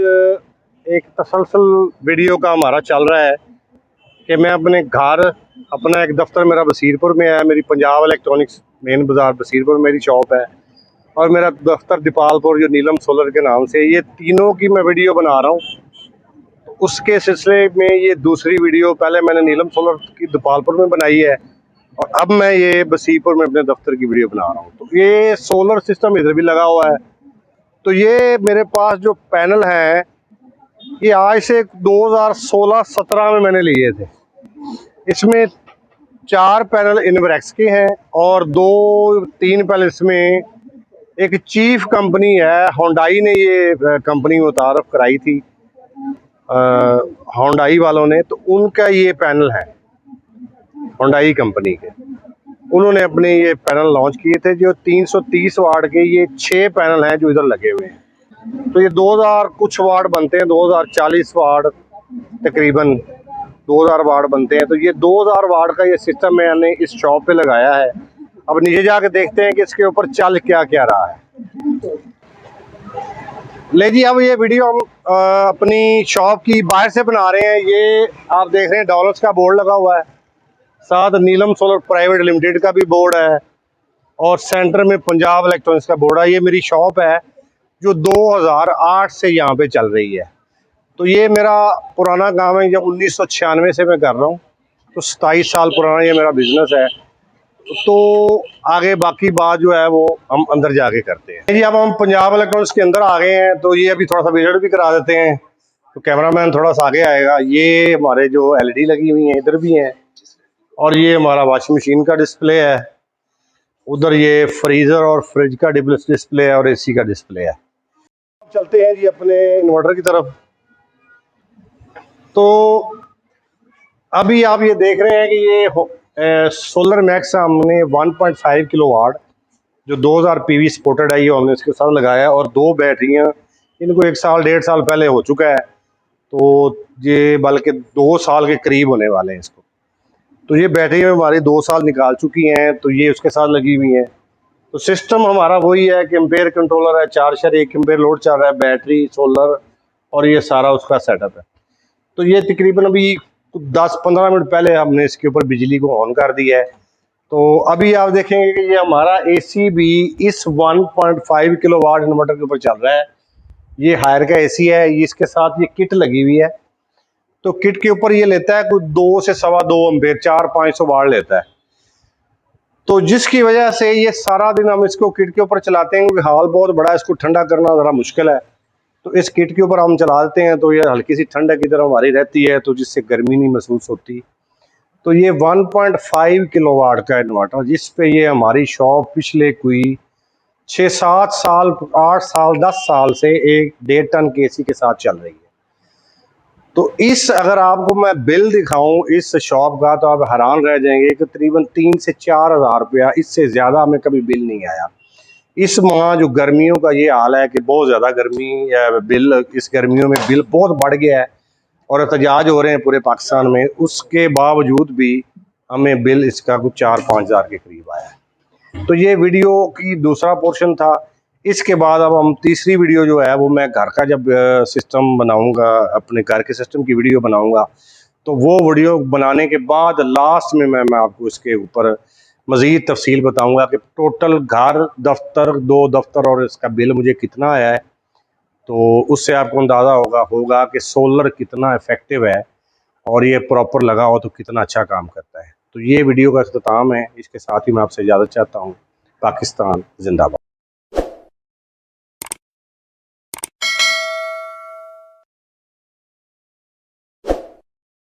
एक तसलसल वीडियो का हमारा चल रहा है कि मैं अपने घर, अपना एक दफ्तर मेरा बसीरपुर में है, मेरी पंजाब इलेक्ट्रॉनिक्स मेन बाज़ार बसीरपुर मेरी शॉप है, और मेरा दफ्तर दीपालपुर जो नीलम सोलर के नाम से, ये तीनों की मैं वीडियो बना रहा हूँ। उसके सिलसिले में ये दूसरी वीडियो, पहले मैंने नीलम सोलर की दीपालपुर में बनाई है और अब मैं ये बसीरपुर में अपने दफ्तर की वीडियो बना रहा हूँ। तो ये सोलर सिस्टम इधर भी लगा हुआ है। तो ये मेरे पास जो पैनल हैं ये आज से 2016-17 में मैंने लिए थे। इसमें 4 पैनल इनवरेक्स के हैं और 2-3 पैनल इसमें एक चीफ कंपनी है, होंडाई ने ये कंपनी मुतारफ़ कराई थी, होंडाई वालों ने। तो उनका ये पैनल है होंडाई कंपनी के, उन्होंने अपने ये पैनल लॉन्च किए थे जो 330 वाट के। ये 6 पैनल हैं जो इधर लगे हुए हैं। तो ये 2000 कुछ वाट बनते हैं, 2040 वाट तकरीबन 2000 वाट बनते हैं। तो ये 2000 वाट का ये सिस्टम मैंने इस शॉप पे लगाया है। अब नीचे जाके देखते हैं कि इसके ऊपर चल क्या क्या रहा है। ले जी, अब ये वीडियो हम अपनी शॉप की बाहर से बना रहे हैं। ये आप देख रहे हैं डॉलर्स का बोर्ड लगा हुआ है, साथ नीलम सोलर प्राइवेट लिमिटेड का भी बोर्ड है और सेंटर में पंजाब इलेक्ट्रॉनिक्स का बोर्ड है। ये मेरी शॉप है जो 2008 से यहाँ पे चल रही है। तो ये मेरा पुराना काम है, जब 1996 से मैं कर रहा हूँ, तो 27 साल पुराना ये मेरा बिजनेस है। तो आगे बाकी बात जो है वो हम अंदर जाके करते हैं। जी, अब हम पंजाब इलेक्ट्रॉनिक्स के अंदर आ गए हैं। तो ये अभी थोड़ा सा विजिट भी करा देते हैं, तो कैमरामैन थोड़ा सा आगे आएगा। ये हमारे जो LED लगी हुई हैं इधर भी हैं, और ये हमारा वॉशिंग मशीन का डिस्प्ले है, उधर ये फ्रीज़र और फ्रिज का डिस्प्ले है और AC का डिस्प्ले है। चलते हैं जी अपने इन्वर्टर की तरफ। तो अभी आप ये देख रहे हैं कि ये सोलर मैक्स हमने 1.5 किलोवाट जो 2000 PV सपोर्टेड है, ये हमने इसके साथ लगाया है। और 2 बैटरियाँ, इनको 1 साल 1.5 साल पहले हो चुका है, तो ये बल्कि 2 साल के करीब होने वाले हैं इसको। तो ये बैटरी हमारी 2 साल निकाल चुकी हैं, तो ये उसके साथ लगी हुई हैं। तो सिस्टम हमारा वही है कि एम्पेयर कंट्रोलर है, 4/1 एम्पेयर लोड चल रहा है, बैटरी, सोलर और ये सारा उसका सेटअप है। तो ये तकरीबन अभी 10-15 मिनट पहले हमने इसके ऊपर बिजली को ऑन कर दिया है। तो अभी आप देखेंगे कि ये हमारा AC भी इस 1.5 किलोवाट इन्वर्टर के ऊपर चल रहा है। ये हायर का AC है, ये इसके साथ ये किट लगी हुई है। तो किट के ऊपर ये लेता है कुछ 2 से 2.25 एम्पेयर, 400-500 वाट लेता है। तो जिसकी वजह से ये सारा दिन हम इसको किट के ऊपर चलाते हैं, क्योंकि हाल बहुत बड़ा है, इसको ठंडा करना ज़रा मुश्किल है। तो इस किट के ऊपर हम चला देते हैं, तो ये हल्की सी ठंडक की तरह हमारी रहती है, तो जिससे गर्मी नहीं महसूस होती। तो ये 1.5 किलोवाट का इन्वर्टर, जिस पे ये हमारी शॉप पिछले कोई 6-7 साल, 8 साल, 10 साल से 1.5 टन के AC के साथ चल रही है। तो इस अगर आपको मैं बिल दिखाऊं इस शॉप का, तो आप हैरान रह जाएंगे कि तकरीबन 3 से 4 हज़ार रुपया, इससे ज़्यादा हमें कभी बिल नहीं आया। इस माह जो गर्मियों का ये हाल है कि बहुत ज़्यादा गर्मी बिल, इस गर्मियों में बिल बहुत बढ़ गया है और एहतजाज हो रहे हैं पूरे पाकिस्तान में। उसके बावजूद भी हमें बिल इसका कुछ 4-5 हज़ार के करीब आया है। तो ये वीडियो की दूसरा पोर्शन था। इसके बाद अब हम तीसरी वीडियो जो है वो मैं घर का जब सिस्टम बनाऊंगा, अपने घर के सिस्टम की वीडियो बनाऊंगा, तो वो वीडियो बनाने के बाद लास्ट में मैं आपको इसके ऊपर मज़ीद तफसील बताऊंगा कि टोटल घर, दफ्तर, 2 दफ्तर और इसका बिल मुझे कितना आया है। तो उससे आपको अंदाज़ा होगा कि सोलर कितना इफ़ेक्टिव है और ये प्रॉपर लगा हो तो कितना अच्छा काम करता है। तो ये वीडियो का इख्तिताम है, इसके साथ ही मैं आपसे इजाज़त चाहता हूँ। पाकिस्तान जिंदाबाद।